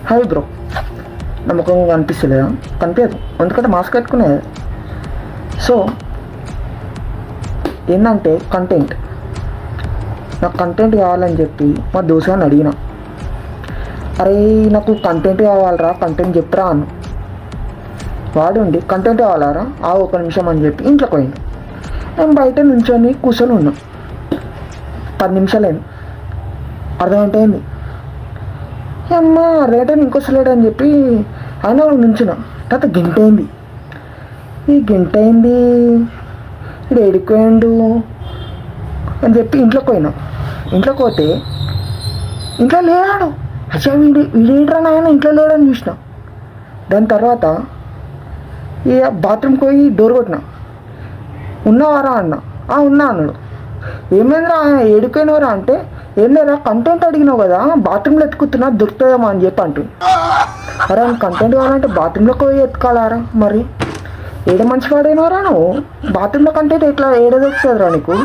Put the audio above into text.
Hi bro, నమ్మకం కనిపిస్తలేదా? కనిపించదు, ఎందుకంటే మాస్క్ పెట్టుకునేది. సో ఏంటంటే కంటెంట్, నాకు కంటెంట్ కావాలని చెప్పి మా దోస్తుని అడిగిన, అరే నాకు కంటెంట్ కావాలరా, కంటెంట్ చెప్పరా అన్న. వాడుండి కంటెంట్ కావాలరా ఒక నిమిషం అని చెప్పి ఇంట్లోకి పోయింది. నేను బయట నుంచొని కూర్చొని ఉన్నాం. 10 నిమిషాలైంది, అర్ధగంట అయింది. అమ్మ అర్ధగంట ఇంకొస్తలేడు అని చెప్పి ఆయన నుంచున్నా. తర్వాత గంట అయింది. ఈ గంట అయింది, ఇది ఏడిపోయాడు అని చెప్పి ఇంట్లోకి పోయినా. ఇంట్లోకి పోతే ఇంట్లో లేడాడు. అచ్చా వీడేంట్రా నాయన ఇంట్లో లేడని చూసిన. దాని తర్వాత ఇక బాత్రూమ్కి పోయి డోర్ కొట్టిన. ఉన్నావారా అన్న. ఉన్నా అన్నాడు. ఏమైందిరా ఏడిపోయినవరా అంటే, ఏం లేదా కంటెంట్ అడిగినావు కదా, బాత్రూంలో ఎత్తుకుతున్నా దొరుకుతుందేమో అని చెప్పి అంటుంది. అరే కంటెంట్ కావాలంటే బాత్రూంలోకి పోయి ఎత్తుకోవాలారా, మరి ఏడ మంచి వాడైనవరా నువ్వు? బాత్రూంలో కంటెంట్ ఎట్లా ఏడ దొరుకుతుందిరా నీకు?